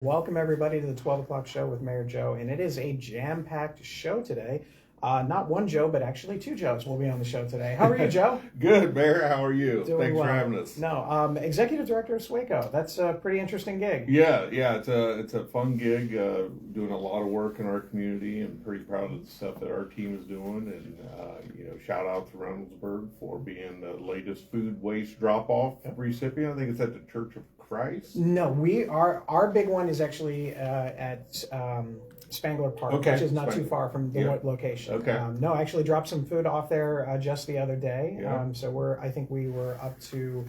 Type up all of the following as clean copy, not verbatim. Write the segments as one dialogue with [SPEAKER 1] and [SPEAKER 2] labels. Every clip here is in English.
[SPEAKER 1] Welcome, everybody, to the 12 o'clock show with Mayor Joe, and it is a jam-packed show today. Not one Joe, but actually two Joes will be on the show today. How are you, Joe?
[SPEAKER 2] Good, Mayor. How are you?
[SPEAKER 1] Doing
[SPEAKER 2] Thanks
[SPEAKER 1] well.
[SPEAKER 2] for having us.
[SPEAKER 1] No, Executive Director of SWACO. That's a pretty interesting gig.
[SPEAKER 2] Yeah, it's a fun gig. Doing a lot of work in our community, and pretty proud of the stuff that our team is doing. And shout out to Reynoldsburg for being the latest food waste drop-off recipient. I think it's at the Church of Christ.
[SPEAKER 1] No, our big one is actually at Spangler Park,
[SPEAKER 2] Okay,
[SPEAKER 1] which is not
[SPEAKER 2] Spangler.
[SPEAKER 1] too far from the location.
[SPEAKER 2] Okay.
[SPEAKER 1] No, I actually dropped some food off there just the other day.
[SPEAKER 2] Yeah.
[SPEAKER 1] So I think we were up to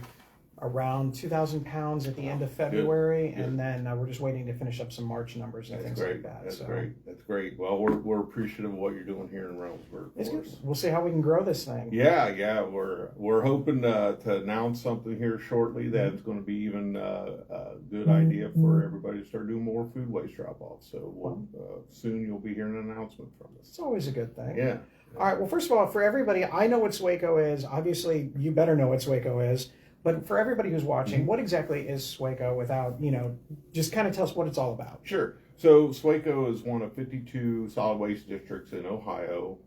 [SPEAKER 1] around 2,000 pounds at the end of February,
[SPEAKER 2] Good.
[SPEAKER 1] and then we're just waiting to finish up some March numbers and
[SPEAKER 2] That's
[SPEAKER 1] things
[SPEAKER 2] great.
[SPEAKER 1] like that.
[SPEAKER 2] That's
[SPEAKER 1] So
[SPEAKER 2] great. That's great. Well, we're appreciative of what you're doing here in Reynoldsburg.
[SPEAKER 1] it's
[SPEAKER 2] for
[SPEAKER 1] good.
[SPEAKER 2] us.
[SPEAKER 1] We'll see how we can grow this thing.
[SPEAKER 2] Yeah, we're hoping to announce something here shortly that's going to be even a good idea for everybody to start doing more food waste drop-offs. So soon you'll be hearing an announcement from us.
[SPEAKER 1] It's always a good thing.
[SPEAKER 2] Yeah.
[SPEAKER 1] All right. Well, first of all, for everybody, I know what SWACO is. Obviously, you better know what SWACO is. But for everybody who's watching, what exactly is SWACO without, just kind of tell us what it's all about.
[SPEAKER 2] Sure. So SWACO is one of 52 solid waste districts in Ohio.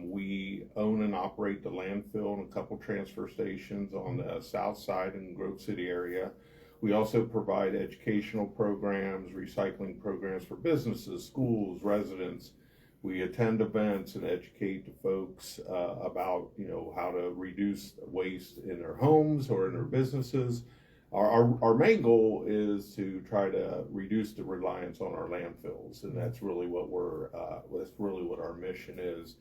[SPEAKER 2] We own and operate the landfill and a couple transfer stations on the south side in the Grove City area. We also provide educational programs, recycling programs for businesses, schools, residents. We attend events and educate the folks about how to reduce waste in their homes or in their businesses. Our main goal is to try to reduce the reliance on our landfills, and that's really what our mission is.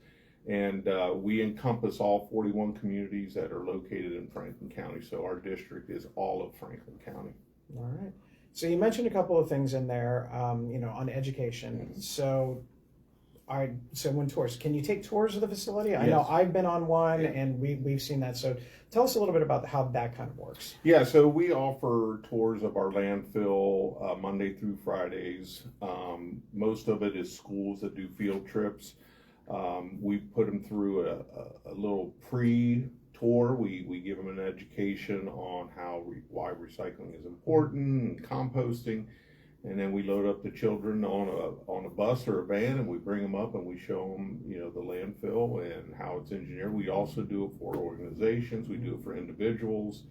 [SPEAKER 2] And we encompass all 41 communities that are located in Franklin County. So our district is all of Franklin County.
[SPEAKER 1] All right. So you mentioned a couple of things in there, on education.
[SPEAKER 2] Mm-hmm.
[SPEAKER 1] So when tours, can you take tours of the facility? I
[SPEAKER 2] Yes.
[SPEAKER 1] know I've been on one, and we've seen that. So tell us a little bit about how that kind of works.
[SPEAKER 2] Yeah, so we offer tours of our landfill Monday through Fridays. Most of it is schools that do field trips. We put them through a little pre-tour. We give them an education on why recycling is important and composting. And then we load up the children on a bus or a van, and we bring them up and we show them, the landfill and how it's engineered. We also do it for organizations. We do it for individuals.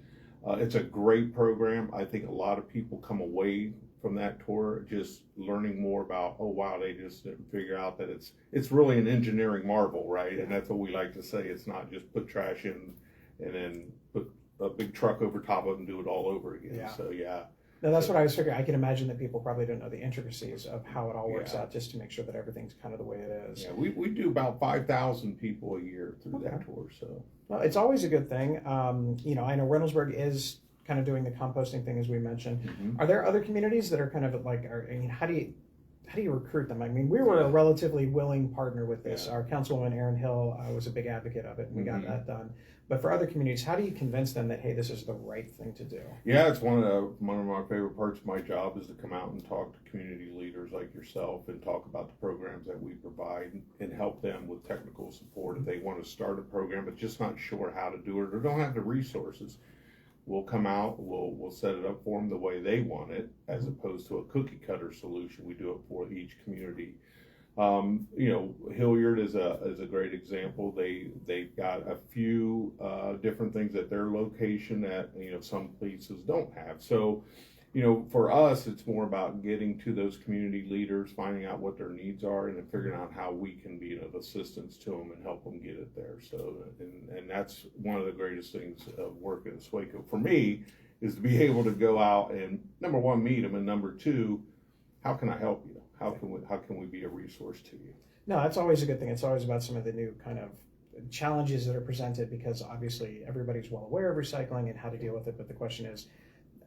[SPEAKER 2] It's a great program. I think a lot of people come away from that tour just learning more about, oh wow, they just didn't figure out that it's really an engineering marvel, right? And that's what we like to say. It's not just put trash in and then put a big truck over top of it and do it all over again.
[SPEAKER 1] Yeah.
[SPEAKER 2] So yeah.
[SPEAKER 1] No, that's what I was figuring. I can imagine that people probably don't know the intricacies of how it all works
[SPEAKER 2] Yeah.
[SPEAKER 1] out, just to make sure that everything's kind of the way it is.
[SPEAKER 2] Yeah, we do about 5,000 people a year through that tour. So
[SPEAKER 1] Well, it's always a good thing. I know Reynoldsburg is kind of doing the composting thing, as we mentioned.
[SPEAKER 2] Mhm.
[SPEAKER 1] Are there other communities that are kind of like, how do you recruit them? I mean, we were a relatively willing partner with this.
[SPEAKER 2] Yeah.
[SPEAKER 1] Our councilwoman Erin Hill was a big advocate of it, and we got that done. But for other communities, how do you convince them that, hey, this is the right thing to do?
[SPEAKER 2] yeah, it's one of my favorite parts of my job is to come out and talk to community leaders like yourself and talk about the programs that we provide and help them with technical support if they want to start a program but just not sure how to do it or don't have the resources. We'll come out, we'll set it up for them the way they want it, as opposed to a cookie cutter solution. We do it for each community. Hilliard is a great example. They've got a few different things at their location that some places don't have. So for us, it's more about getting to those community leaders, finding out what their needs are, and then figuring out how we can be of assistance to them and help them get it there. So, and that's one of the greatest things of working at SWACO for me, is to be able to go out and, number one, meet them, and number two, how can I help you? How can we be a resource to you?
[SPEAKER 1] No, that's always a good thing. It's always about some of the new kind of challenges that are presented, because obviously everybody's well aware of recycling and how to deal with it. But the question is,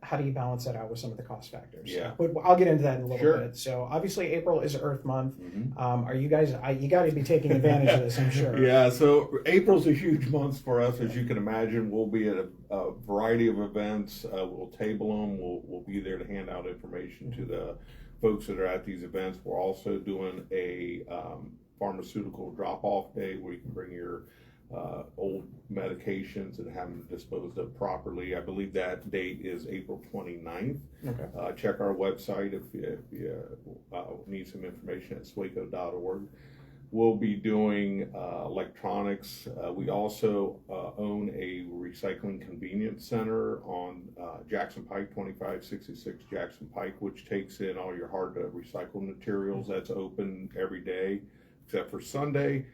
[SPEAKER 1] how do you balance that out with some of the cost factors?
[SPEAKER 2] Yeah.
[SPEAKER 1] But I'll get into that in a little
[SPEAKER 2] Sure.
[SPEAKER 1] bit. So obviously April is Earth Month.
[SPEAKER 2] Mm-hmm.
[SPEAKER 1] Are you guys, you got to be taking advantage of this, I'm sure.
[SPEAKER 2] Yeah, so April's a huge month for us, as you can imagine. We'll be at a variety of events. We'll table them. We'll be there to hand out information to the folks that are at these events. We're also doing a pharmaceutical drop-off day where you can bring your old medications and have them disposed of properly. I believe that date is April 29th.
[SPEAKER 1] Okay.
[SPEAKER 2] Check our website if you need some information at SWACO.org. We'll be doing electronics. We also own a recycling convenience center on Jackson Pike, 2566 Jackson Pike, which takes in all your hard to recycle materials. That's open every day except for Sunday.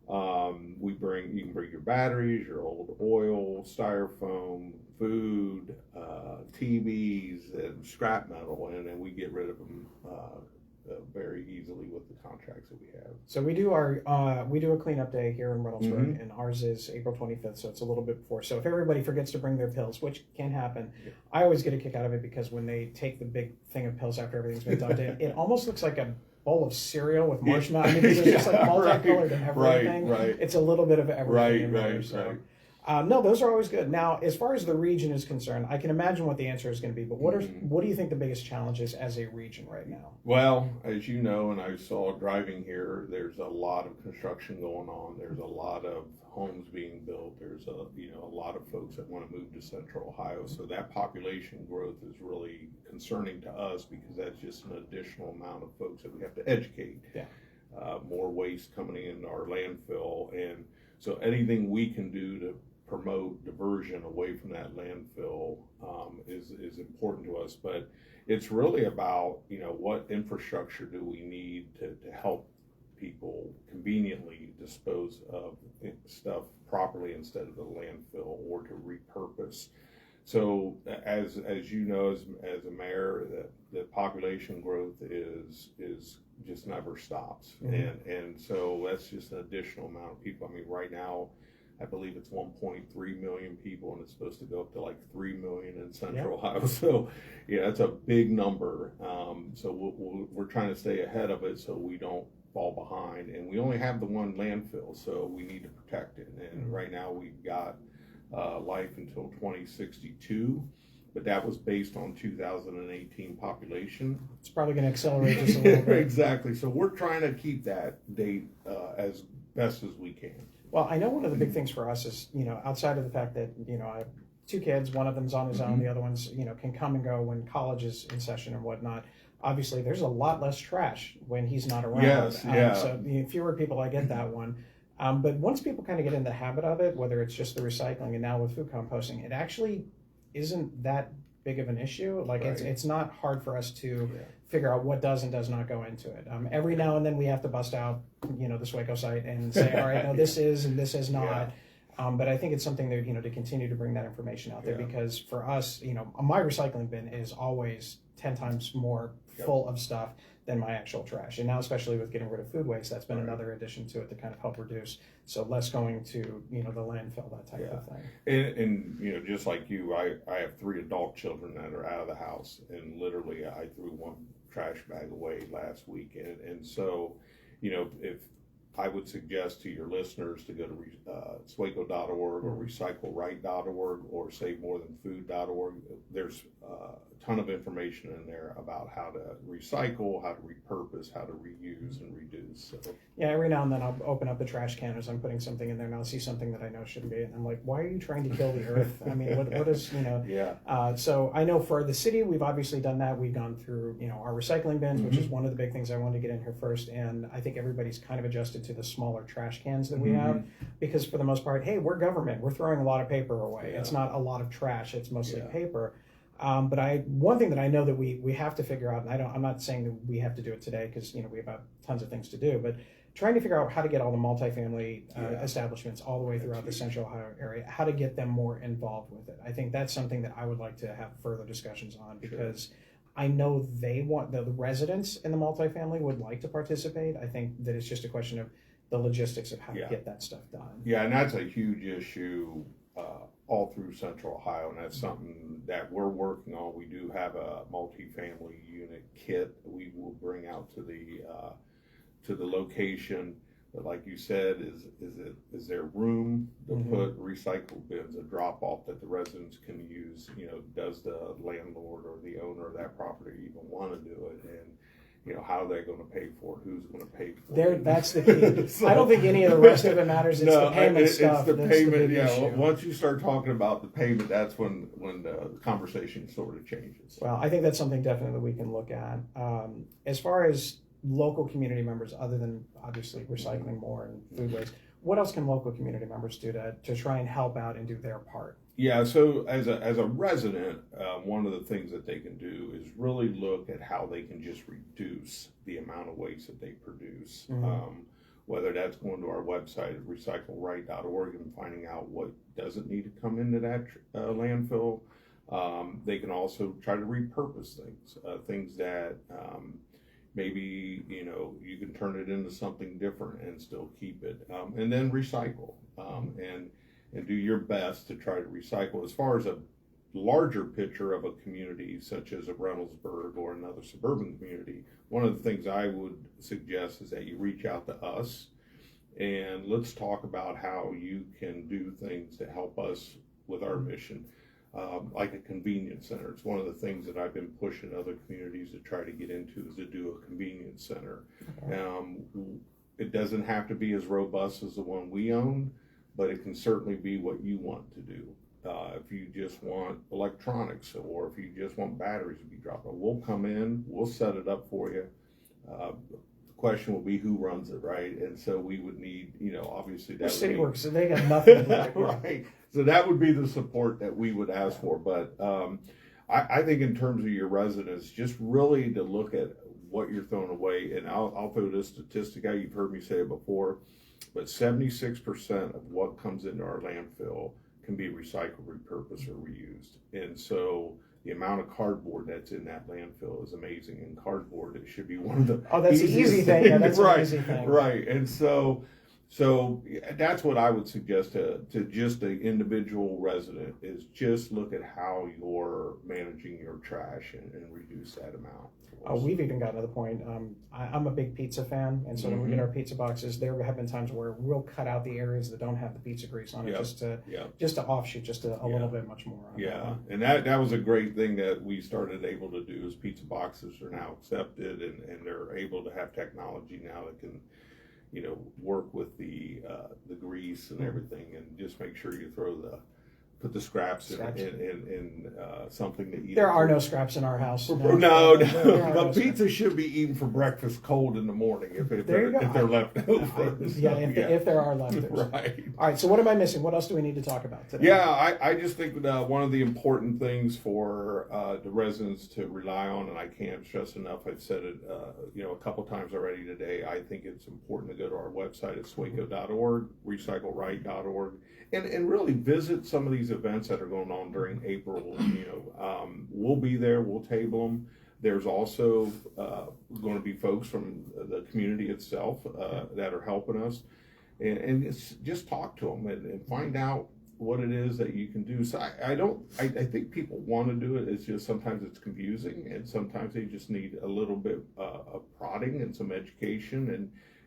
[SPEAKER 2] You can bring your batteries, your old oil, styrofoam, food, TVs, and scrap metal, and then we get rid of them very easily with the contracts that we have.
[SPEAKER 1] So we do a cleanup day here in Reynoldsburg, and ours is April 25th, so it's a little bit before. So if everybody forgets to bring their pills, which can happen, I always get a kick out of it because when they take the big thing of pills after everything's been dumped in, it almost looks like a bowl of cereal with marshmallow. I mean, it's just like multicolored and everything.
[SPEAKER 2] Right.
[SPEAKER 1] It's a little bit of everything in there.
[SPEAKER 2] Right.
[SPEAKER 1] So. No, those are always good. Now, as far as the region is concerned, I can imagine what the answer is going to be, but what do you think the biggest challenge is as a region right now?
[SPEAKER 2] Well, as you know, and I saw driving here, there's a lot of construction going on. There's a lot of homes being built. There's a lot of folks that want to move to Central Ohio. So that population growth is really concerning to us because that's just an additional amount of folks that we have to educate.
[SPEAKER 1] Yeah.
[SPEAKER 2] More waste coming into our landfill, and so anything we can do to promote diversion away from that landfill is important to us. But it's really about what infrastructure do we need to help people conveniently dispose of stuff properly instead of the landfill or to repurpose. So as you know, as a mayor, the population growth is just never stops, and so that's just an additional amount of people. I mean, right now, I believe it's 1.3 million people, and it's supposed to go up to like 3 million in Central Ohio. So, yeah, it's a big number. So we're trying to stay ahead of it so we don't fall behind. And we only have the one landfill, so we need to protect it. And right now we've got life until 2062, but that was based on 2018 population.
[SPEAKER 1] It's probably going to accelerate just a little bit.
[SPEAKER 2] Exactly. So we're trying to keep that date as best as we can.
[SPEAKER 1] Well, I know one of the big things for us is, outside of the fact that, I have 2 kids, one of them's on his own, the other one's, can come and go when college is in session and whatnot. Obviously, there's a lot less trash when he's not around.
[SPEAKER 2] Yes, yeah.
[SPEAKER 1] So fewer people, I get that one. But once people kind of get in the habit of it, whether it's just the recycling and now with food composting, it actually isn't that big of an issue. Like it's not hard for us to figure out what does and does not go into it. Every now and then we have to bust out, the SWACO site and say, all right, no, this is and this is not. But I think it's something that, to continue to bring that information out there because for us, my recycling bin is always 10 times more full of stuff than my actual trash. And now, especially with getting rid of food waste, that's been another addition to it to kind of help reduce. So less going to, the landfill, that type of thing.
[SPEAKER 2] And just like you, I have 3 adult children that are out of the house, and literally I threw one trash bag away last week. And so, if I would suggest to your listeners to go to SWACO.org or recycleright.org or SaveMoreThanFood.org. There's a ton of information in there about how to recycle, how to repurpose, how to reuse and reduce. So.
[SPEAKER 1] Yeah, every now and then I'll open up the trash can as I'm putting something in there and I'll see something that I know shouldn't be. And I'm like, why are you trying to kill the earth? I mean, what is, so I know for the city, we've obviously done that. We've gone through, our recycling bins, which is one of the big things I wanted to get in here first. And I think everybody's kind of adjusted to the smaller trash cans that we have because for the most part, hey, we're government. We're throwing a lot of paper away. It's not a lot of trash. It's mostly paper. But one thing that I know that we have to figure out, and I'm not saying that we have to do it today because we have tons of things to do, but trying to figure out how to get all the multifamily establishments all the way throughout the Central Ohio area, how to get them more involved with it. I think that's something that I would like to have further discussions on because I know they want the residents in the multifamily would like to participate. I think that it's just a question of the logistics of how to get that stuff done.
[SPEAKER 2] Yeah, and that's a huge issue all through Central Ohio, and that's something that we're working on. We do have a multifamily unit kit that we will bring out to the location. But like you said, is there room to put recycle bins, a drop off that the residents can use? Does the landlord or the owner of that property even want to do it? how are they going to pay for it? Who's going to pay for it?
[SPEAKER 1] That's the key.
[SPEAKER 2] So,
[SPEAKER 1] I don't think any of the rest of it matters. It's the payment stuff.
[SPEAKER 2] It's the
[SPEAKER 1] that's
[SPEAKER 2] payment.
[SPEAKER 1] the big
[SPEAKER 2] Yeah.
[SPEAKER 1] issue.
[SPEAKER 2] Once you start talking about the payment, that's when the conversation sort of changes.
[SPEAKER 1] Well, I think that's something definitely that we can look at. As far as local community members, other than obviously recycling more and food waste, what else can local community members do to try and help out and do their part?
[SPEAKER 2] Yeah, so as a resident, one of the things that they can do is really look at how they can just reduce the amount of waste that they produce. Whether that's going to our website at recycleright.org and finding out what doesn't need to come into that landfill. They can also try to repurpose things that maybe you can turn it into something different and still keep it, and then recycle and do your best to try to recycle. As far as a larger picture of a community such as a Reynoldsburg or another suburban community, one of the things I would suggest is that you reach out to us and let's talk about how you can do things to help us with our mission. Like a convenience center. It's one of the things that I've been pushing other communities to try to get into is to do a convenience center. Okay. It doesn't have to be as robust as the one we own, but it can certainly be what you want to do. If you just want electronics or if you just want batteries to be dropped, we'll come in, we'll set it up for you. The question will be who runs it, right? And so we would need, obviously that
[SPEAKER 1] City Works, so they got nothing to do.
[SPEAKER 2] Right. So that would be the support that we would ask for. But I think in terms of your residents, just really to look at what you're throwing away. And I'll throw this statistic out. You've heard me say it before, but 76% of what comes into our landfill can be recycled, repurposed, or reused. And so the amount of cardboard that's in that landfill is amazing. And cardboard, it should be one of the
[SPEAKER 1] that's the easy thing. Yeah, that's
[SPEAKER 2] right,
[SPEAKER 1] an easy thing.
[SPEAKER 2] Right. And so that's what I would suggest to just an individual resident is just look at how you're managing your trash and reduce that amount.
[SPEAKER 1] We've even gotten to the point, I'm a big pizza fan, and so when we get our pizza boxes, there have been times where we'll cut out the areas that don't have the pizza grease on it just to offshoot just a little bit much more.
[SPEAKER 2] And that was a great thing that we started able to do is pizza boxes are now accepted and they're able to have technology now that can work with the grease and everything, and just make sure you put the scraps in something to eat.
[SPEAKER 1] There are no scraps in our house.
[SPEAKER 2] No. But pizza should be eaten for breakfast cold in the morning if they're left over.
[SPEAKER 1] If there are leftovers.
[SPEAKER 2] Right.
[SPEAKER 1] All right, so what am I missing? What else do we need to talk about today?
[SPEAKER 2] Yeah, I just think one of the important things for the residents to rely on, and I can't stress enough, I've said it a couple times already today, I think it's important to go to our website at SWACO.org, recycleright.org, and really visit some of these events that are going on during April. We'll be there, we'll table them. There's also going to be folks from the community itself that are helping us, and just talk to them and find out what it is that you can do. So I think people want to do it. It's just sometimes it's confusing, and sometimes they just need a little bit of prodding and some education,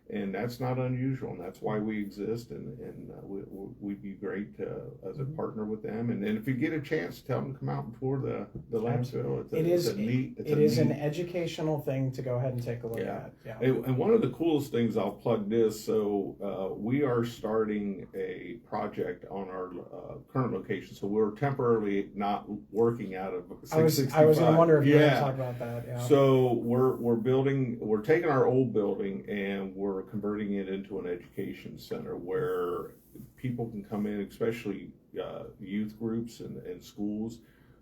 [SPEAKER 2] and that's not unusual, and that's why we exist, and we'd be great as a partner with them. And then if you get a chance, tell them to come out and tour the landfill.
[SPEAKER 1] It is an educational thing to go ahead and take a look at. Yeah.
[SPEAKER 2] And one of the coolest things, I'll plug this, so we are starting a project on our current location. So we're temporarily not working out of 665.
[SPEAKER 1] I was going to wonder if you were going to talk about that. Yeah.
[SPEAKER 2] So we're taking our old building and we're converting it into an education center where people can come in, especially youth groups and schools,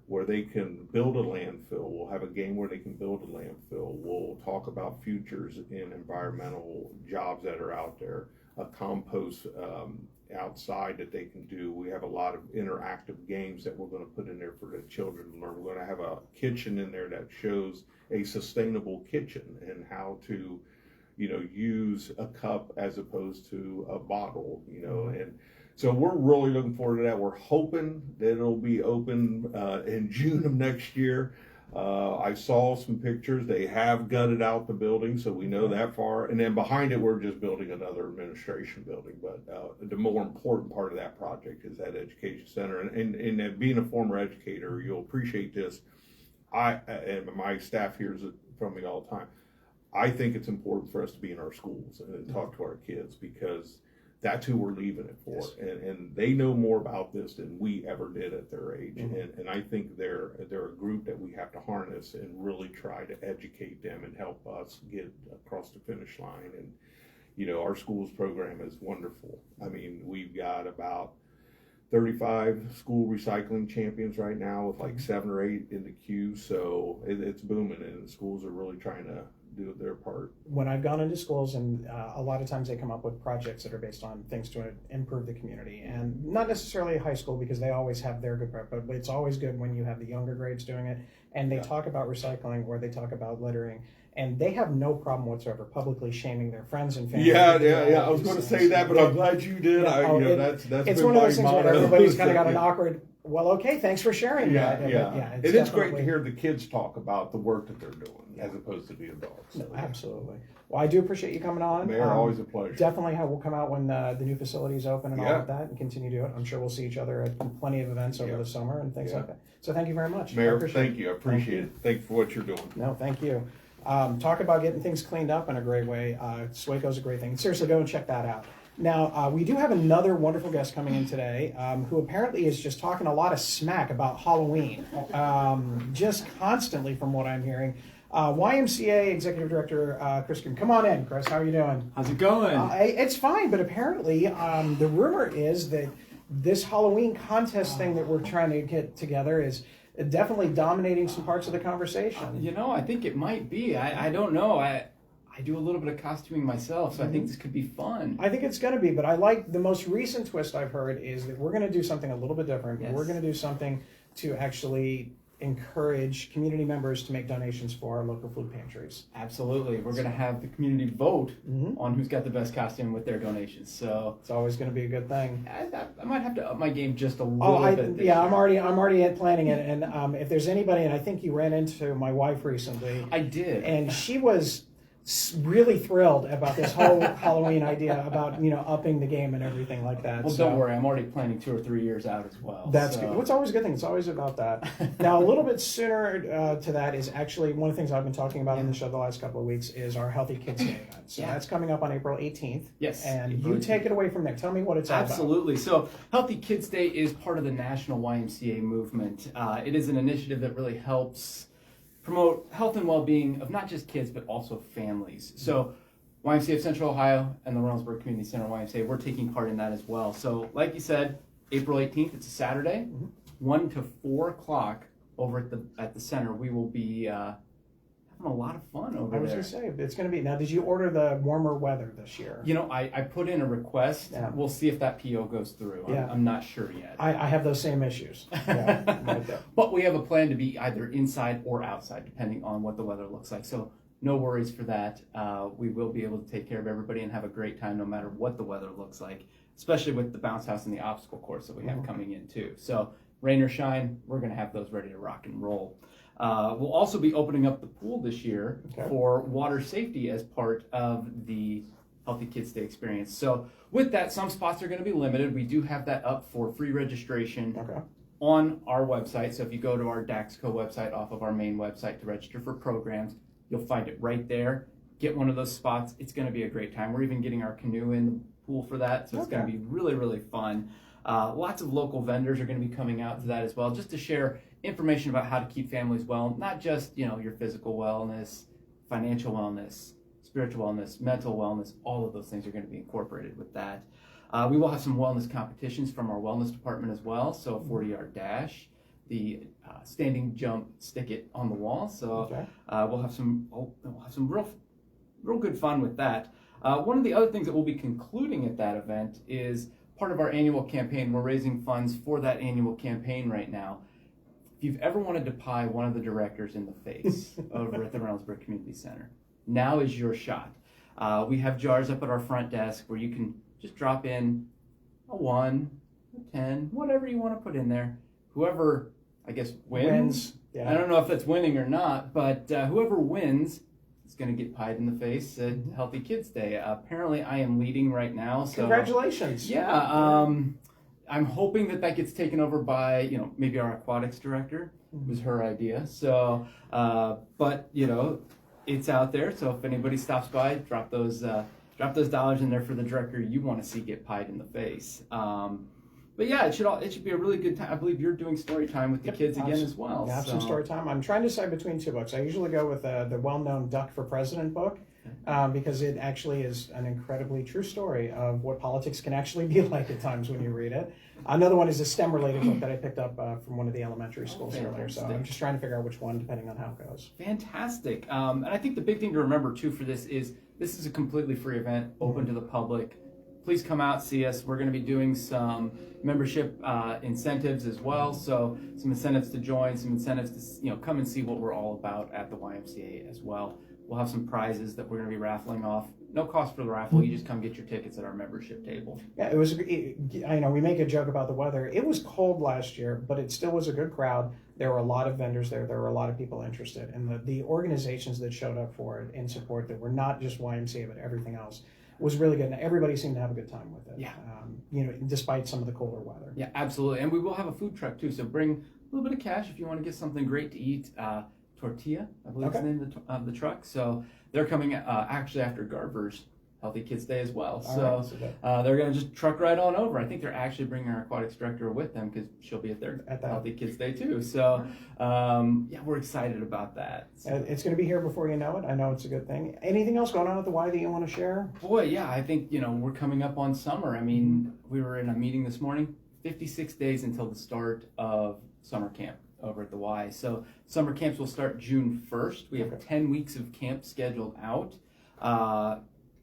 [SPEAKER 2] where they can build a landfill. We'll have a game where they can build a landfill. We'll talk about futures in environmental jobs that are out there, a compost outside that they can do. We have a lot of interactive games that we're going to put in there for the children to learn. We're going to have a kitchen in there that shows a sustainable kitchen and how to use a cup as opposed to a bottle, and so we're really looking forward to that. We're hoping that it'll be open in June of next year. I saw some pictures. They have gutted out the building, so we know that far. And then behind it, we're just building another administration building. But the more important part of that project is that education center. And being a former educator, you'll appreciate this. And my staff hears it from me all the time. I think it's important for us to be in our schools and talk to our kids, because that's who we're leaving it for.
[SPEAKER 1] Yes.
[SPEAKER 2] And they know more about this than we ever did at their age.
[SPEAKER 1] Mm-hmm.
[SPEAKER 2] And I think they're a group that we have to harness and really try to educate them and help us get across the finish line. And, you know, our schools program is wonderful. I mean, we've got about 35 school recycling champions right now, with like 7 or 8 in the queue. So it's booming, and the schools are really trying to do their part.
[SPEAKER 1] When I've gone into schools, and a lot of times they come up with projects that are based on things to improve the community, and not necessarily high school, because they always have their good part, but it's always good when you have the younger grades doing it, and they talk about recycling, or they talk about littering, and they have no problem whatsoever publicly shaming their friends and family.
[SPEAKER 2] Yeah. I was going to say that, but I'm glad you did. That's
[SPEAKER 1] it's one of those things where everybody's kind of got an awkward, well, okay, thanks for sharing that.
[SPEAKER 2] And it's great to hear the kids talk about the work that they're doing, as opposed to the adults.
[SPEAKER 1] No, absolutely. Well, I do appreciate you coming on.
[SPEAKER 2] Mayor, always a pleasure.
[SPEAKER 1] Definitely we'll come out when the new facilities open and all of that, and continue to do it. I'm sure we'll see each other at plenty of events over the summer and things like that. So thank you very much.
[SPEAKER 2] Mayor, thank you. I appreciate it. Thank you for what you're doing.
[SPEAKER 1] No, thank you. Talk about getting things cleaned up in a great way. SWACO's a great thing. Seriously, go and check that out. Now, we do have another wonderful guest coming in today, who apparently is just talking a lot of smack about Halloween, just constantly from what I'm hearing. YMCA Executive Director Chris Crume. Come on in, Chris. How are you doing?
[SPEAKER 3] How's it going?
[SPEAKER 1] It's fine, but apparently the rumor is that this Halloween contest thing that we're trying to get together is definitely dominating some parts of the conversation.
[SPEAKER 3] You know, I think it might be. I don't know. I do a little bit of costuming myself, so I think this could be fun.
[SPEAKER 1] I think it's going to be, but I like the most recent twist I've heard is that we're going to do something a little bit different.
[SPEAKER 3] Yes.
[SPEAKER 1] We're going to do something to actually encourage community members to make donations for our local food pantries.
[SPEAKER 3] Absolutely. We're going to have the community vote on who's got the best costume with their donations. So
[SPEAKER 1] it's always going to be a good thing.
[SPEAKER 3] I might have to up my game just a little bit.
[SPEAKER 1] Yeah, I'm already planning it. And if there's anybody, and I think you ran into my wife recently.
[SPEAKER 3] I did.
[SPEAKER 1] And she was really thrilled about this whole Halloween idea about, upping the game and everything like that.
[SPEAKER 3] Well, don't worry. I'm already planning 2 or 3 years out as well.
[SPEAKER 1] That's good. What's always a good thing. It's always about that. Now, a little bit sooner to that is actually one of the things I've been talking about in the show the last couple of weeks is our Healthy Kids Day event. So that's coming up on April 18th.
[SPEAKER 3] Yes.
[SPEAKER 1] And you take it away from there. Tell me what it's all about.
[SPEAKER 3] Absolutely. So Healthy Kids Day is part of the National YMCA movement. It is an initiative that really helps promote health and well-being of not just kids, but also families. So YMCA of Central Ohio and the Reynoldsburg Community Center YMCA, we're taking part in that as well. So like you said, April 18th, it's a Saturday, 1 to 4 o'clock over at the center. We will be having a lot of fun over there.
[SPEAKER 1] I was going to say, it's going to be. Now, did you order the warmer weather this year?
[SPEAKER 3] You know, I put in a request. Yeah. We'll see if that PO goes through. I'm not sure yet.
[SPEAKER 1] I have those same issues.
[SPEAKER 3] But we have a plan to be either inside or outside, depending on what the weather looks like. So no worries for that. We will be able to take care of everybody and have a great time no matter what the weather looks like, especially with the bounce house and the obstacle course that we have coming in too. So rain or shine, we're going to have those ready to rock and roll. We'll also be opening up the pool this year for water safety as part of the Healthy Kids Day experience. So with that, some spots are going to be limited. We do have that up for free registration on our website. So if you go to our DAXCO website off of our main website to register for programs, you'll find it right there. Get one of those spots. It's going to be a great time. We're even getting our canoe in the pool for that. So it's going to be really, really fun. Lots of local vendors are going to be coming out to that as well, just to share information about how to keep families well, not just, your physical wellness, financial wellness, spiritual wellness, mental wellness. All of those things are going to be incorporated with that. We will have some wellness competitions from our wellness department as well. So a 40-yard dash, the standing jump, stick it on the wall. So we'll have some real good fun with that. One of the other things that we'll be concluding at that event is part of our annual campaign. We're raising funds for that annual campaign right now. If you've ever wanted to pie one of the directors in the face over at the Reynoldsburg Community Center, now is your shot. We have jars up at our front desk where you can just drop in a 1, a 10, whatever you want to put in there. Whoever, I guess, wins. I don't know if that's winning or not, but whoever wins is going to get pied in the face at Healthy Kids Day. Apparently, I am leading right now. So
[SPEAKER 1] congratulations.
[SPEAKER 3] Yeah. I'm hoping that gets taken over by, maybe our aquatics director. It was her idea. So, but, it's out there. So if anybody stops by, drop those dollars in there for the director you want to see get pied in the face. But yeah, it should be a really good time. I believe you're doing story time with the kids again as well.
[SPEAKER 1] I have some story time. I'm trying to decide between two books. I usually go with the well-known Duck for President book because it actually is an incredibly true story of what politics can actually be like at times when you read it. Another one is a STEM-related book that I picked up from one of the elementary schools earlier. So I'm just trying to figure out which one, depending on how it goes.
[SPEAKER 3] Fantastic. And I think the big thing to remember too for this is a completely free event, open to the public. Please come out, see us. We're going to be doing some membership incentives as well. So some incentives to join, some incentives to come and see what we're all about at the YMCA as well. We'll have some prizes that we're going to be raffling off. No cost for the raffle. You just come get your tickets at our membership table.
[SPEAKER 1] Yeah, I know we make a joke about the weather. It was cold last year, but it still was a good crowd. There were a lot of vendors there. There were a lot of people interested. And the organizations that showed up for it in support that were not just YMCA, but everything else was really good. And everybody seemed to have a good time with it.
[SPEAKER 3] Yeah.
[SPEAKER 1] Despite some of the colder weather.
[SPEAKER 3] Yeah, absolutely. And we will have a food truck too. So bring a little bit of cash if you want to get something great to eat. Tortilla, I believe is the name of the truck. So they're coming actually after Garver's Healthy Kids Day as well. So they're going to just truck right on over. I think they're actually bringing our aquatics director with them because she'll be at their Healthy Kids Day too. So we're excited about that. So.
[SPEAKER 1] It's going to be here before you know it. I know it's a good thing. Anything else going on at the Y that you want to share?
[SPEAKER 3] Boy, yeah, I think we're coming up on summer. I mean, we were in a meeting this morning. 56 days until the start of summer camp over at the Y. So summer camps will start June 1st. We have 10 weeks of camp scheduled out.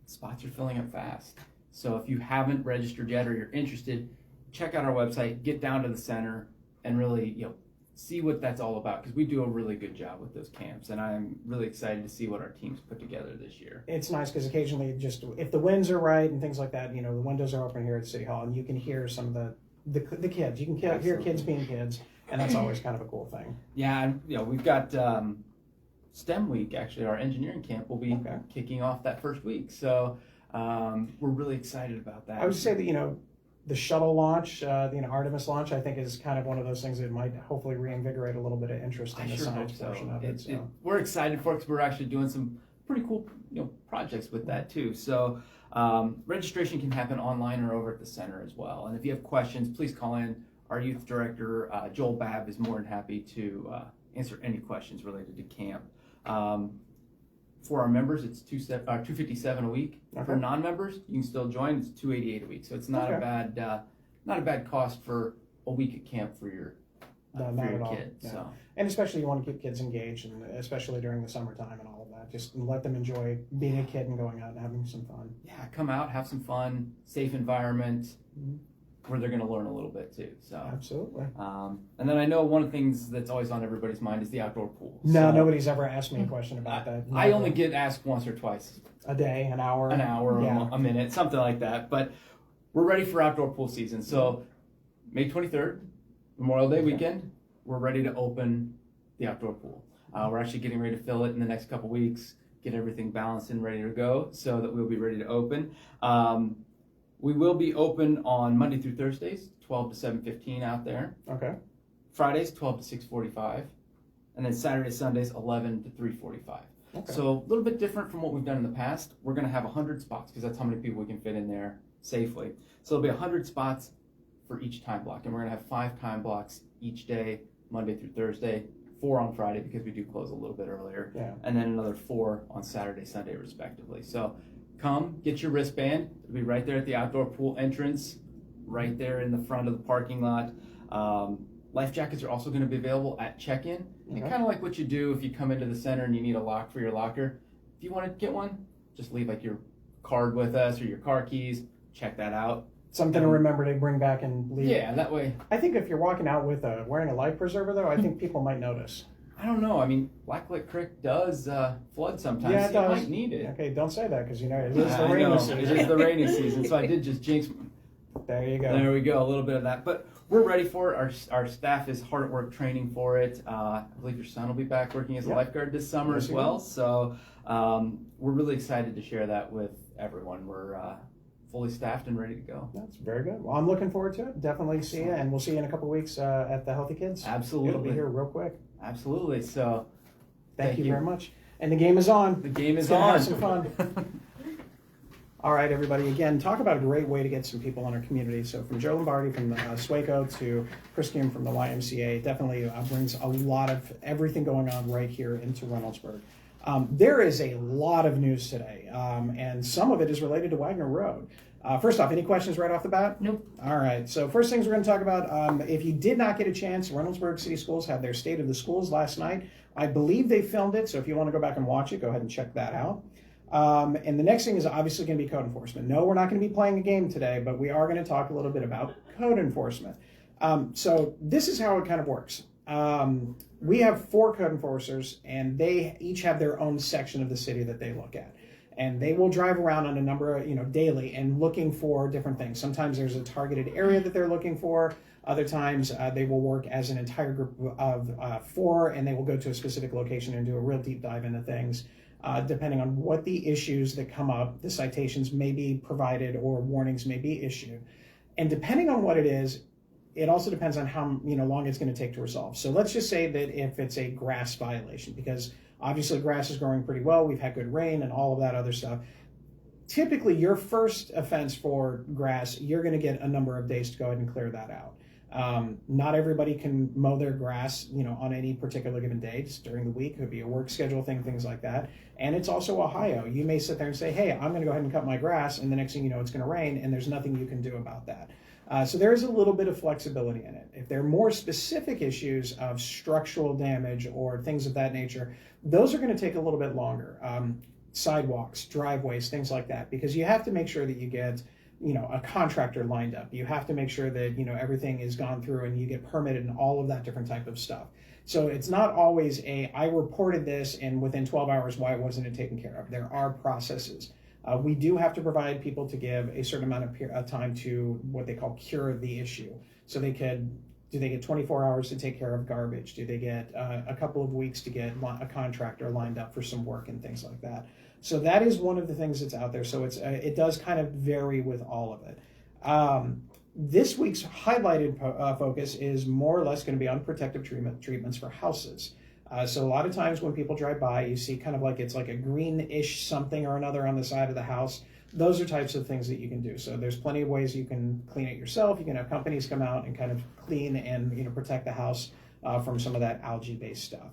[SPEAKER 3] Spots are filling up fast. So if you haven't registered yet or you're interested, check out our website, get down to the center, and really see what that's all about because we do a really good job with those camps. And I'm really excited to see what our teams put together this year.
[SPEAKER 1] It's nice because occasionally just if the winds are right and things like that, the windows are open here at City Hall and you can hear some of the kids. You can hear kids being kids. And that's always kind of a cool thing.
[SPEAKER 3] Yeah, and we've got STEM week. Actually, our engineering camp will be kicking off that first week. So we're really excited about that.
[SPEAKER 1] I would say that the shuttle launch, the Artemis launch, I think is kind of one of those things that might hopefully reinvigorate a little bit of interest in the science portion of it.
[SPEAKER 3] We're excited for it because we're actually doing some pretty cool projects with that too. So registration can happen online or over at the center as well. And if you have questions, please call in. Our youth director, Joel Babb, is more than happy to answer any questions related to camp. For our members, it's $257 a week. Okay. For non-members, you can still join. It's $288 a week. So it's not a bad cost for a week at camp for your kid.
[SPEAKER 1] Yeah.
[SPEAKER 3] So.
[SPEAKER 1] And especially you want to keep kids engaged, and especially during the summertime and all of that. Just let them enjoy being a kid and going out and having some fun.
[SPEAKER 3] Yeah, come out, have some fun, safe environment. Where they're going to learn a little bit too. So
[SPEAKER 1] absolutely.
[SPEAKER 3] And then I know one of the things that's always on everybody's mind is the outdoor pool.
[SPEAKER 1] No, nobody's ever asked me a question about that.
[SPEAKER 3] I only get asked once or twice
[SPEAKER 1] a day, an hour,
[SPEAKER 3] a minute, something like that. But we're ready for outdoor pool season. So May 23rd, Memorial Day weekend, we're ready to open the outdoor pool. We're actually getting ready to fill it in the next couple weeks, get everything balanced and ready to go so that we'll be ready to open. We will be open on Monday through Thursdays, 12 to 7:15 out there.
[SPEAKER 1] Okay.
[SPEAKER 3] Fridays, 12 to 6:45. And then Saturdays, Sundays, 11 to 3:45.
[SPEAKER 1] Okay.
[SPEAKER 3] So a little bit different from what we've done in the past. We're going to have 100 spots because that's how many people we can fit in there safely. So there'll be 100 spots for each time block. And we're going to have 5 time blocks each day, Monday through Thursday, 4 on Friday because we do close a little bit earlier.
[SPEAKER 1] Yeah.
[SPEAKER 3] And then another 4 on Saturday, Sunday, respectively. So come, get your wristband. It'll be right there at the outdoor pool entrance, right there in the front of the parking lot. Life jackets are also going to be available at check-in. And kind of like what you do if you come into the center and you need a lock for your locker. If you want to get one, just leave like your card with us or your car keys. Check that out.
[SPEAKER 1] Something to remember to bring back and leave.
[SPEAKER 3] Yeah, that way.
[SPEAKER 1] I think if you're walking out with wearing a life preserver, though, I think people might notice.
[SPEAKER 3] I don't know. I mean, Blacklick Creek does flood sometimes.
[SPEAKER 1] Yeah, it
[SPEAKER 3] so
[SPEAKER 1] does.
[SPEAKER 3] You might need it.
[SPEAKER 1] Okay, don't say that because it is the rainy season.
[SPEAKER 3] It is the rainy season, so I did just jinx.
[SPEAKER 1] There you go.
[SPEAKER 3] There we go. A little bit of that, but we're ready for it. Our staff is hard at work training for it. I believe your son will be back working as a lifeguard this summer as well. So we're really excited to share that with everyone. We're fully staffed and ready to go.
[SPEAKER 1] That's very good. Well, I'm looking forward to it. Definitely see you, and we'll see you in a couple of weeks at the Healthy Kids.
[SPEAKER 3] Absolutely.
[SPEAKER 1] It'll be here real quick.
[SPEAKER 3] Absolutely. So.
[SPEAKER 1] Thank you very much. And the game is on.
[SPEAKER 3] The game is
[SPEAKER 1] Let's
[SPEAKER 3] on.
[SPEAKER 1] have some fun. All right, everybody. Again, talk about a great way to get some people in our community. So from Joe Lombardi from the SWACO to Crume from the YMCA, definitely brings a lot of everything going on right here into Reynoldsburg. There is a lot of news today, and some of it is related to Wagner Road. First off, any questions right off the bat?
[SPEAKER 3] Nope.
[SPEAKER 1] All right, so first things we're going to talk about, if you did not get a chance, Reynoldsburg City Schools had their State of the Schools last night. I believe they filmed it, so if you want to go back and watch it, go ahead and check that out. And the next thing is obviously going to be code enforcement. No, we're not going to be playing a game today, but we are going to talk a little bit about code enforcement. So this is how it kind of works. We have 4 code enforcers, and they each have their own section of the city that they look at. And they will drive around on a number of, daily and looking for different things. Sometimes there's a targeted area that they're looking for. Other times they will work as an entire group of 4, and they will go to a specific location and do a real deep dive into things. Depending on what the issues that come up, the citations may be provided or warnings may be issued. And depending on what it is, it also depends on how long it's going to take to resolve. So let's just say that if it's a grass violation, because obviously grass is growing pretty well, we've had good rain and all of that other stuff. Typically, your first offense for grass, you're going to get a number of days to go ahead and clear that out. Not everybody can mow their grass, on any particular given day. Just during the week, it could be a work schedule thing, things like that. And it's also Ohio. You may sit there and say, hey, I'm going to go ahead and cut my grass, and the next thing you know, it's going to rain, and there's nothing you can do about that. So there is a little bit of flexibility in it. If there are more specific issues of structural damage or things of that nature, those are going to take a little bit longer. Sidewalks, driveways, things like that, because you have to make sure that you get a contractor lined up. You have to make sure that, everything is gone through and you get permitted and all of that different type of stuff. So it's not always I reported this and within 12 hours, why wasn't it taken care of? There are processes. We do have to provide people to give a certain amount of time to what they call cure the issue. So do they get 24 hours to take care of garbage? Do they get a couple of weeks to get a contractor lined up for some work and things like that? So that is one of the things that's out there. So it does kind of vary with all of it. This week's highlighted focus is more or less going to be on protective treatments for houses. So a lot of times when people drive by, you see kind of like it's like a greenish something or another on the side of the house. Those are types of things that you can do. So there's plenty of ways you can clean it yourself. You can have companies come out and kind of clean and protect the house from some of that algae-based stuff.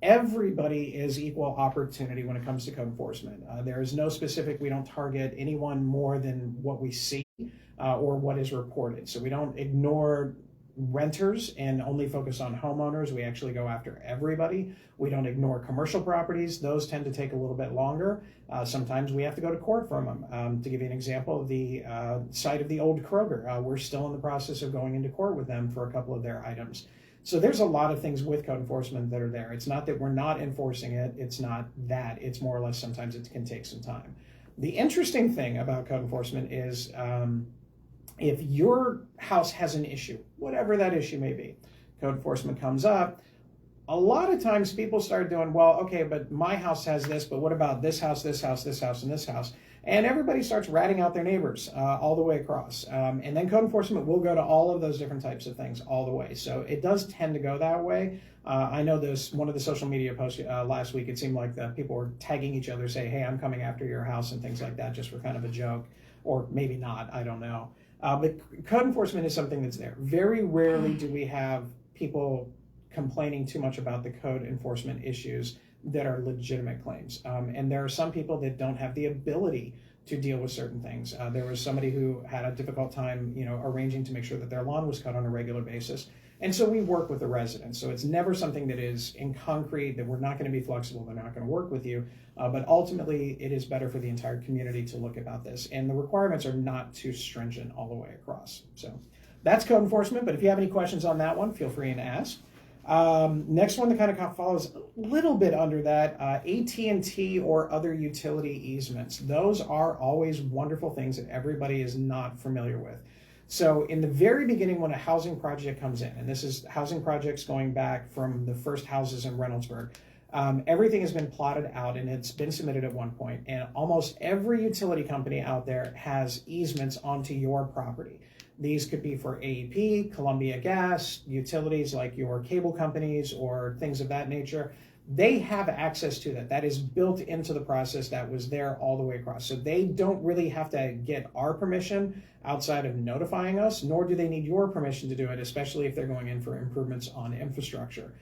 [SPEAKER 1] Everybody is equal opportunity when it comes to code enforcement. There is no specific, we don't target anyone more than what we see or what is reported. So we don't ignore renters and only focus on homeowners. We actually go after everybody. We don't ignore commercial properties. Those tend to take a little bit longer. Sometimes we have to go to court from them. To give you an example, the site of the old Kroger, we're still in the process of going into court with them for a couple of their items. So there's a lot of things with code enforcement that are there. It's not that we're not enforcing it. It's not that. It's more or less sometimes it can take some time. The interesting thing about code enforcement is if your house has an issue, whatever that issue may be, code enforcement comes up, a lot of times people start doing, well, okay, but my house has this, but what about this house, this house, this house, and this house? And everybody starts ratting out their neighbors all the way across. And then code enforcement will go to all of those different types of things all the way. So it does tend to go that way. I know one of the social media posts last week, it seemed like people were tagging each other, say, hey, I'm coming after your house and things like that, just for kind of a joke, or maybe not, I don't know. But code enforcement is something that's there. Very rarely do we have people complaining too much about the code enforcement issues that are legitimate claims. And there are some people that don't have the ability to deal with certain things. There was somebody who had a difficult time, arranging to make sure that their lawn was cut on a regular basis. And so we work with the residents. So it's never something that is in concrete, that we're not going to be flexible, they're not going to work with you. But ultimately, it is better for the entire community to look about this. And the requirements are not too stringent all the way across. So that's code enforcement. But if you have any questions on that one, feel free to ask. Next one that kind of follows a little bit under that, AT&T or other utility easements. Those are always wonderful things that everybody is not familiar with. So in the very beginning, when a housing project comes in, and this is housing projects going back from the first houses in Reynoldsburg, everything has been plotted out and it's been submitted at one point, and almost every utility company out there has easements onto your property. These could be for AEP, Columbia Gas, utilities like your cable companies or things of that nature. they have access to that. That is built into the process. That was there all the way across. So they don't really have to get our permission outside of notifying us, nor do they need your permission to do it, especially if they're going in for improvements on infrastructure.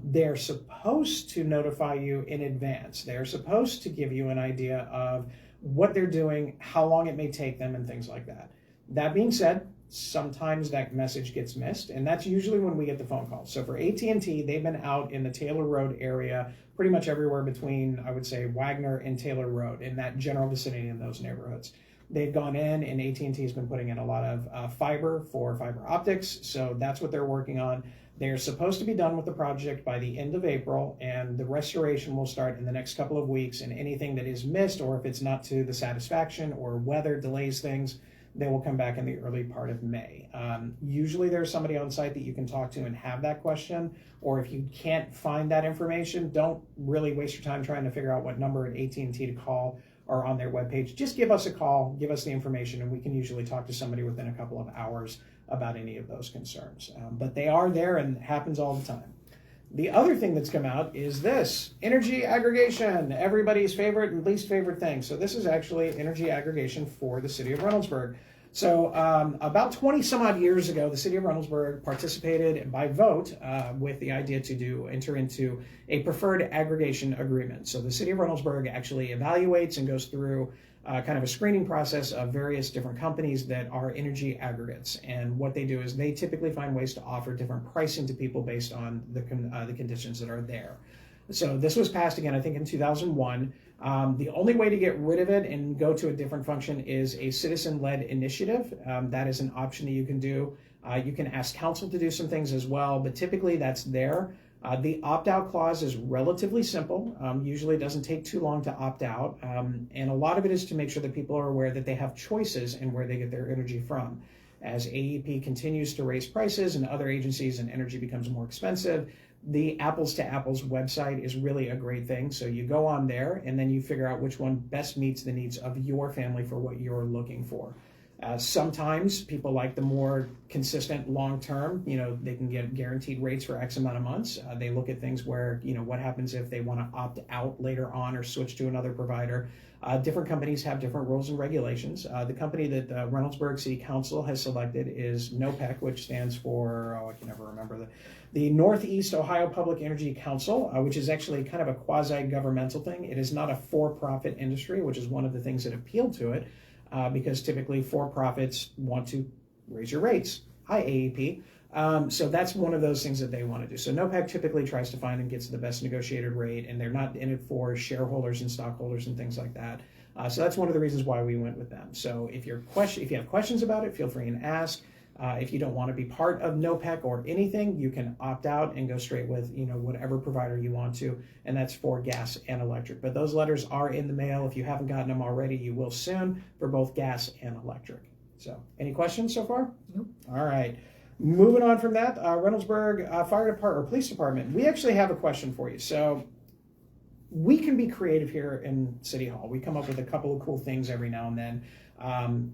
[SPEAKER 1] They're supposed to notify you in advance. They're supposed to give you an idea of what they're doing, how long it may take them, and things like that. That being said, sometimes that message gets missed, and that's usually when we get the phone call. So for AT&T, they've been out in the Taylor Road area, pretty much everywhere between, I would say, Wagner and Taylor Road, in that general vicinity in those neighborhoods. They've gone in, and AT&T has been putting in a lot of fiber for fiber optics, so that's what they're working on. They're supposed to be done with the project by the end of April, and the restoration will start in the next couple of weeks, and anything that is missed, or if it's not to the satisfaction or weather delays things, they will come back in the early part of May. Usually there's somebody on site that you can talk to and have that question, or if you can't find that information, don't really waste your time trying to figure out what number at AT&T to call or on their webpage. Just give us a call, give us the information, and we can usually talk to somebody within a couple of hours about any of those concerns. But they are there, and it happens all the time. The other thing that's come out is this, energy aggregation, everybody's favorite and least favorite thing. So this is actually energy aggregation for the city of Reynoldsburg. So about 20 some odd years ago, the city of Reynoldsburg participated by vote with the idea to enter into a preferred aggregation agreement. So the city of Reynoldsburg actually evaluates and goes through kind of a screening process of various different companies that are energy aggregates. And what they do is they typically find ways to offer different pricing to people based on the conditions that are there. So this was passed again, I think, in 2001. The only way to get rid of it and go to a different function is a citizen-led initiative. That is an option that you can do. You can ask council to do some things as well, but typically that's there. The opt-out clause is relatively simple. Usually it doesn't take too long to opt out. And a lot of it is to make sure that people are aware that they have choices in where they get their energy from. As AEP continues to raise prices and other agencies and energy becomes more expensive, the Apples to Apples website is really a great thing. So you go on there and then you figure out which one best meets the needs of your family for what you're looking for. Sometimes people like the more consistent long-term, they can get guaranteed rates for X amount of months. They look at things where, what happens if they want to opt out later on or switch to another provider. Different companies have different rules and regulations. The company that Reynoldsburg City Council has selected is NOPEC, which stands for, I can never remember, the Northeast Ohio Public Energy Council, which is actually kind of a quasi-governmental thing. It is not a for-profit industry, which is one of the things that appeal to it. Because typically for-profits want to raise your rates. Hi, AEP. So that's one of those things that they want to do. So NOPEC typically tries to find and gets the best negotiated rate, and they're not in it for shareholders and stockholders and things like that. So that's one of the reasons why we went with them. So if you have questions about it, feel free and ask. If you don't want to be part of NOPEC or anything, you can opt out and go straight with whatever provider you want to, and that's for gas and electric. But those letters are in the mail. If you haven't gotten them already, you will soon for both gas and electric. So, any questions so far?
[SPEAKER 4] Nope.
[SPEAKER 1] All right. Moving on from that, Reynoldsburg Fire Department or Police Department. We actually have a question for you. So, we can be creative here in City Hall. We come up with a couple of cool things every now and then.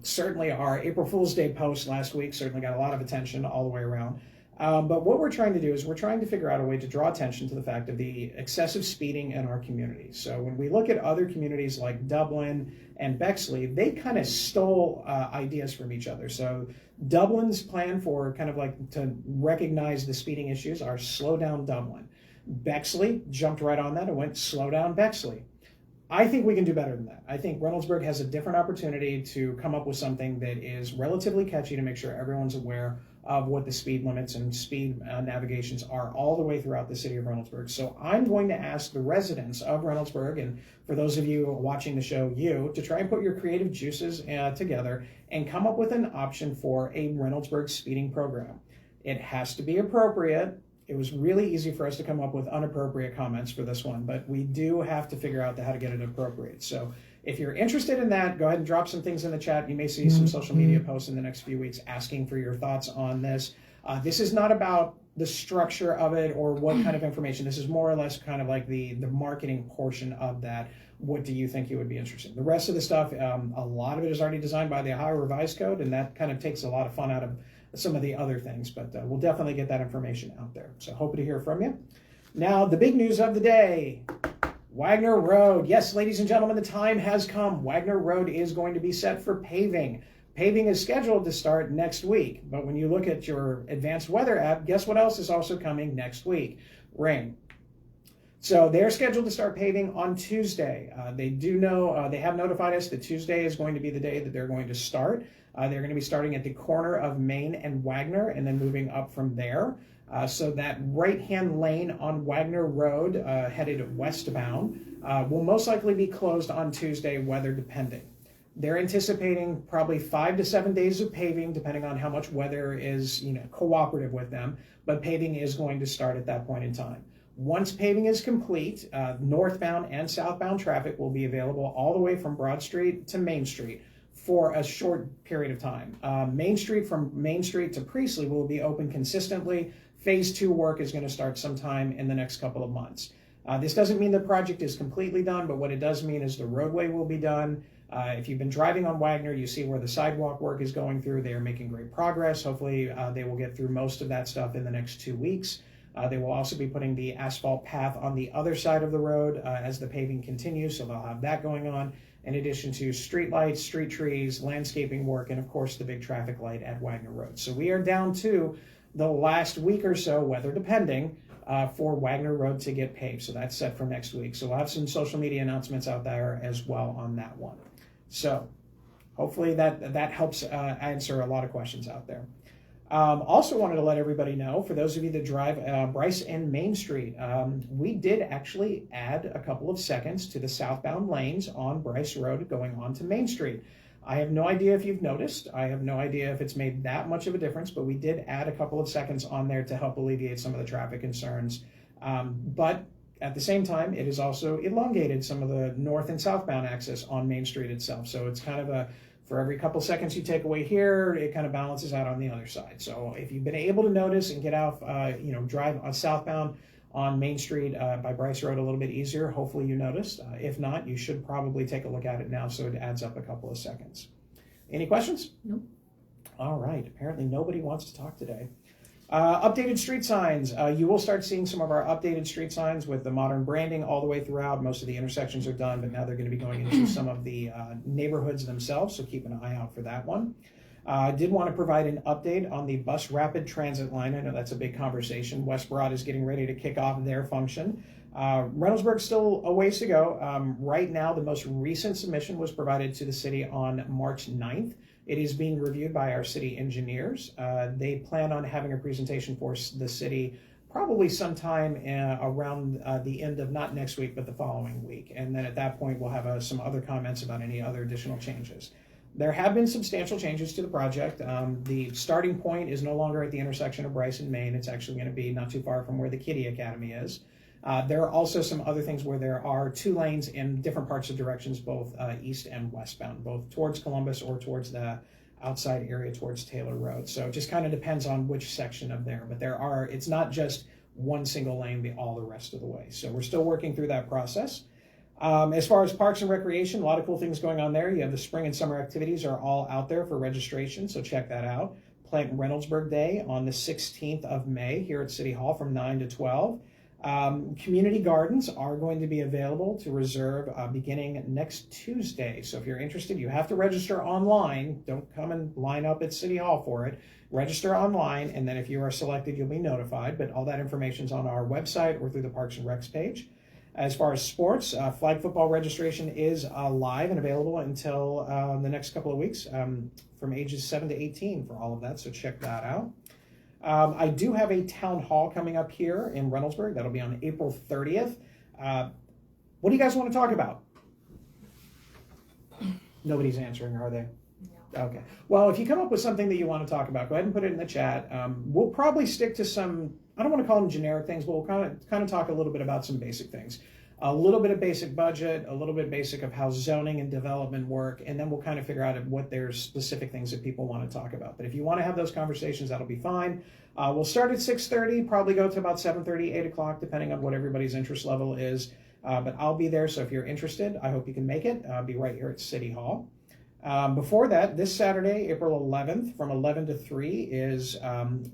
[SPEAKER 1] Certainly our April Fool's Day post last week certainly got a lot of attention all the way around. But what we're trying to do is we're trying to figure out a way to draw attention to the fact of the excessive speeding in our community. So when we look at other communities like Dublin and Bexley, they kind of stole ideas from each other. So Dublin's plan for kind of like to recognize the speeding issues are slow down Dublin. Bexley jumped right on that and went slow down Bexley. I think we can do better than that. I think Reynoldsburg has a different opportunity to come up with something that is relatively catchy to make sure everyone's aware of what the speed limits and speed navigations are all the way throughout the city of Reynoldsburg. So I'm going to ask the residents of Reynoldsburg, and for those of you watching the show, to try and put your creative juices together and come up with an option for a Reynoldsburg speeding program. It has to be appropriate. It was really easy for us to come up with inappropriate comments for this one, but we do have to figure out how to get it appropriate. So if you're interested in that, go ahead and drop some things in the chat. You may see some social media posts in the next few weeks asking for your thoughts on this. This is not about the structure of it or what kind of information. This is more or less kind of like the marketing portion of that. What do you think you would be interested in? The rest of the stuff, a lot of it is already designed by the Ohio Revised Code, and that kind of takes a lot of fun out of some of the other things, but we'll definitely get that information out there. So hoping to hear from you. Now, the big news of the day, Wagner Road. Yes, ladies and gentlemen, the time has come. Wagner Road is going to be set for paving. Paving is scheduled to start next week, but when you look at your advanced weather app, guess what else is also coming next week? Rain. So they're scheduled to start paving on Tuesday. They have notified us that Tuesday is going to be the day that they're going to start. They're going to be starting at the corner of Main and Wagner and then moving up from there. So that right-hand lane on Wagner Road, headed westbound, will most likely be closed on Tuesday, weather depending. They're anticipating probably 5 to 7 days of paving, depending on how much weather is, cooperative with them. But paving is going to start at that point in time. Once paving is complete, northbound and southbound traffic will be available all the way from Broad Street to Main Street for a short period of time. Main Street from Main Street to Priestley will be open consistently. Phase 2 work is going to start sometime in the next couple of months. This doesn't mean the project is completely done, but what it does mean is the roadway will be done. If you've been driving on Wagner, you see where the sidewalk work is going through. They are making great progress. Hopefully, they will get through most of that stuff in the next 2 weeks. They will also be putting the asphalt path on the other side of the road as the paving continues, so they'll have that going on, in addition to street lights, street trees, landscaping work, and of course the big traffic light at Wagner Road. So we are down to the last week or so, weather depending, for Wagner Road to get paved. So that's set for next week. So we'll have some social media announcements out there as well on that one. So hopefully that helps answer a lot of questions out there. Also wanted to let everybody know, for those of you that drive Bryce and Main Street, we did actually add a couple of seconds to the southbound lanes on Bryce Road going on to Main Street. I have no idea if you've noticed. I have no idea if it's made that much of a difference, but we did add a couple of seconds on there to help alleviate some of the traffic concerns. But at the same time, it has also elongated some of the north and southbound access on Main Street itself. So it's kind of for every couple seconds you take away here, it kind of balances out on the other side. So if you've been able to notice and get off, drive on southbound on Main Street by Bryce Road a little bit easier, hopefully you noticed. If not, you should probably take a look at it now so it adds up a couple of seconds. Any questions?
[SPEAKER 4] Nope.
[SPEAKER 1] All right, apparently nobody wants to talk today. Updated street signs. You will start seeing some of our updated street signs with the modern branding all the way throughout. Most of the intersections are done, but now they're going to be going into some of the neighborhoods themselves, so keep an eye out for that one. I did want to provide an update on the bus rapid transit line. I know that's a big conversation. West Broad is getting ready to kick off their function. Reynoldsburg's still a ways to go. Right now, the most recent submission was provided to the city on March 9th. It is being reviewed by our city engineers. They plan on having a presentation for the city probably sometime around the end of not next week, but the following week. And then at that point, we'll have some other comments about any other additional changes. There have been substantial changes to the project. The starting point is no longer at the intersection of Bryce and Main. It's actually going to be not too far from where the Kitty Academy is. There are also some other things where there are 2 lanes in different parts of directions, both east and westbound, both towards Columbus or towards the outside area towards Taylor Road. So it just kind of depends on which section of there. But it's not just one single lane all the rest of the way. So we're still working through that process. As far as parks and recreation, a lot of cool things going on there. You have the spring and summer activities are all out there for registration, so check that out. Plant Reynoldsburg Day on the 16th of May here at City Hall from 9 to 12. Community gardens are going to be available to reserve beginning next Tuesday. So if you're interested, you have to register online. Don't come and line up at City Hall for it. Register online, and then if you are selected, you'll be notified. But all that information is on our website or through the Parks and Recs page. As far as sports, flag football registration is live and available until the next couple of weeks from ages 7 to 18 for all of that, so check that out. I do have a town hall coming up here in Reynoldsburg. That'll be on April 30th. What do you guys want to talk about? Nobody's answering, are they? No. Okay. Well, if you come up with something that you want to talk about, go ahead and put it in the chat. We'll probably stick to some, I don't want to call them generic things, but we'll kind of talk a little bit about some basic things. A little bit of basic budget, a little bit basic of how zoning and development work, and then we'll kind of figure out what there's specific things that people want to talk about. But if you want to have those conversations, that'll be fine. We'll start at 6:30, probably go to about 7:30, 8 o'clock, depending on what everybody's interest level is. But I'll be there, so if you're interested, I hope you can make it. I'll be right here at City Hall. Before that, this Saturday, April 11th, from 11 to 3 is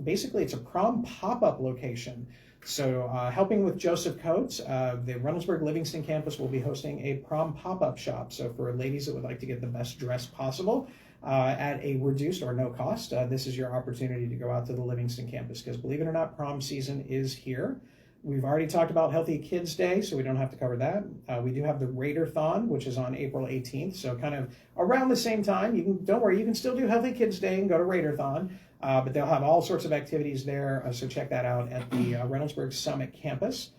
[SPEAKER 1] basically it's a prom pop-up location. So helping with Joseph Coates, the Reynoldsburg Livingston campus will be hosting a prom pop-up shop. So for ladies that would like to get the best dress possible at a reduced or no cost, this is your opportunity to go out to the Livingston campus, because believe it or not, prom season is here. We've already talked about Healthy Kids Day, so we don't have to cover that. We do have the Raider-thon, which is on April 18th, so kind of around the same time. Don't worry, you can still do Healthy Kids Day and go to Raider-thon, but they'll have all sorts of activities there, so check that out at the Reynoldsburg Summit campus.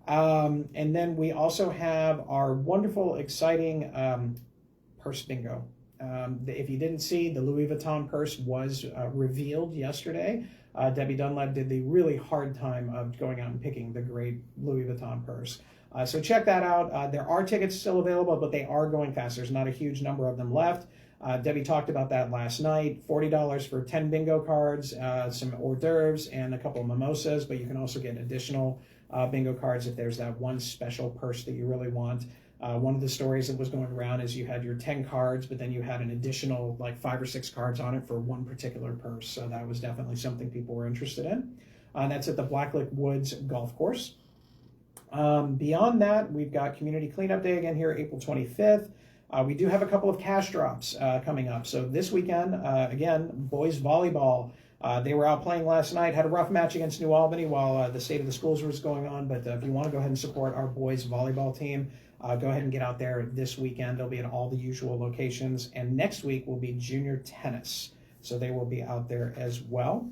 [SPEAKER 1] And then we also have our wonderful, exciting purse bingo. If you didn't see, the Louis Vuitton purse was revealed yesterday. Debbie Dunlap did the really hard time of going out and picking the great Louis Vuitton purse. So check that out. There are tickets still available, but they are going fast. There's not a huge number of them left. Debbie talked about that last night. $40 for 10 bingo cards, some hors d'oeuvres, and a couple of mimosas, but you can also get additional bingo cards if there's that one special purse that you really want. One of the stories that was going around is you had your 10 cards, but then you had an additional like 5 or 6 cards on it for one particular purse. So that was definitely something people were interested in. That's at the Blacklick Woods Golf Course. Beyond that, we've got Community Cleanup Day again here, April 25th. We do have a couple of cash drops coming up. So this weekend, again, boys volleyball. They were out playing last night, had a rough match against New Albany while the State of the Schools was going on. But if you want to go ahead and support our boys volleyball team, go ahead and get out there this weekend. They'll be at all the usual locations. And next week will be junior tennis. So they will be out there as well.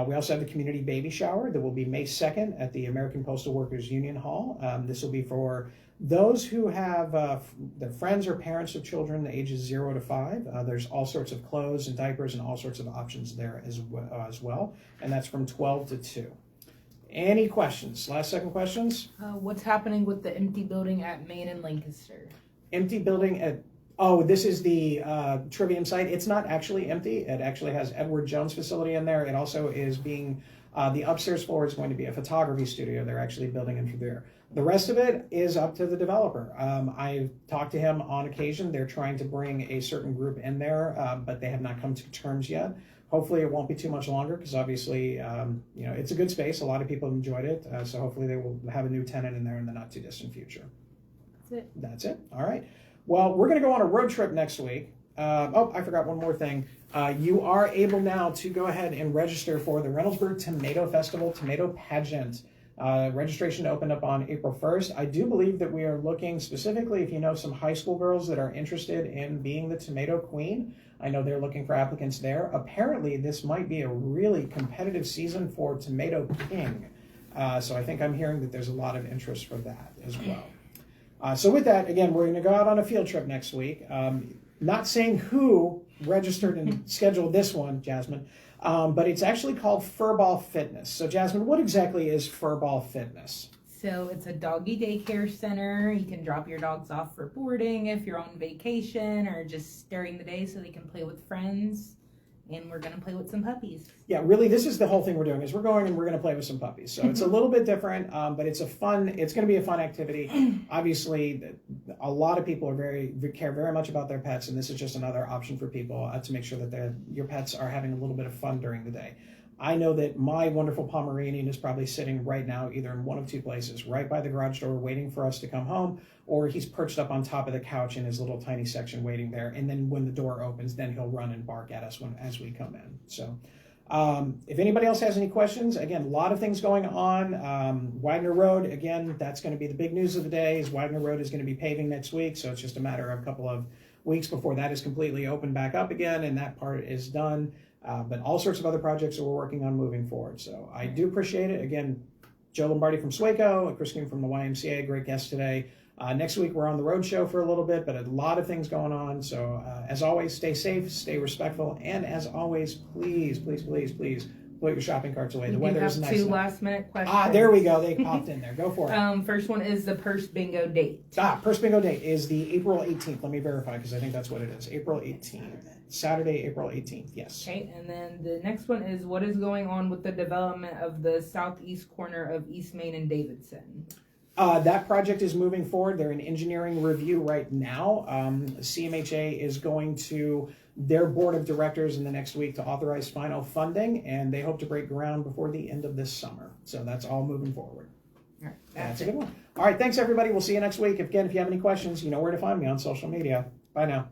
[SPEAKER 1] We also have the community baby shower that will be May 2nd at the American Postal Workers Union Hall. This will be for those who have their friends or parents of children ages 0 to 5. There's all sorts of clothes and diapers and all sorts of options there as well. And that's from 12 to 2. Any questions? Last second questions?
[SPEAKER 4] What's happening with the empty building at Main and Lancaster?
[SPEAKER 1] Empty building at, this is the Trivium site. It's not actually empty. It actually has Edward Jones facility in there. It also is being, the upstairs floor is going to be a photography studio. They're actually building into there. The rest of it is up to the developer. I've talked to him on occasion. They're trying to bring a certain group in there, but they have not come to terms yet. Hopefully it won't be too much longer because obviously, it's a good space. A lot of people enjoyed it. So hopefully they will have a new tenant in there in the not too distant future. That's it. All right. Well, we're going to go on a road trip next week. I forgot one more thing. You are able now to go ahead and register for the Reynoldsburg Tomato Festival Tomato Pageant. Registration opened up on April 1st. I do believe that we are looking specifically, if you know some high school girls that are interested in being the tomato queen. I know they're looking for applicants there. Apparently, this might be a really competitive season for Tomato King. So I think I'm hearing that there's a lot of interest for that as well. So with that, again, we're going to go out on a field trip next week. Not saying who registered and scheduled this one, Jasmine, but it's actually called Furball Fitness. So Jasmine, what exactly is Furball Fitness?
[SPEAKER 4] So it's a doggy daycare center. You can drop your dogs off for boarding if you're on vacation or just during the day so they can play with friends. And we're going to play with some puppies. Yeah, really, this is the whole thing we're doing is we're going and we're going to play with some puppies. So it's a little bit different, but it's going to be a fun activity. Obviously, a lot of people care very much about their pets, and this is just another option for people to make sure that your pets are having a little bit of fun during the day. I know that my wonderful Pomeranian is probably sitting right now either in one of two places, right by the garage door waiting for us to come home, or he's perched up on top of the couch in his little tiny section waiting there. And then when the door opens, then he'll run and bark at us as we come in. So if anybody else has any questions, again, a lot of things going on. Wagner Road, again, that's going to be the big news of the day is Wagner Road is going to be paving next week. So it's just a matter of a couple of weeks before that is completely opened back up again, and that part is done. But all sorts of other projects that we're working on moving forward. So I do appreciate it. Again, Joe Lombardi from SWACO, Chris Crume from the YMCA, great guest today. Next week, we're on the road show for a little bit, but a lot of things going on. So as always, stay safe, stay respectful, and as always, please, please, please, please put your shopping carts away. The weather is nice. We have two last-minute questions.
[SPEAKER 1] There we go. They popped in there. Go for it.
[SPEAKER 4] First one is the purse bingo date.
[SPEAKER 1] Purse bingo date is the April 18th. Let me verify because I think that's what it is. April 18th. Saturday, April 18th. Yes.
[SPEAKER 4] Okay, and then the next one is what is going on with the development of the southeast corner of East Main and Davidson?
[SPEAKER 1] That project is moving forward. They're in engineering review right now. CMHA is going to their board of directors in the next week to authorize final funding, and they hope to break ground before the end of this summer. So that's all moving forward.
[SPEAKER 4] All right,
[SPEAKER 1] That's a good one. All right, thanks everybody. We'll see you next week. If you have any questions, you know where to find me on social media. Bye now.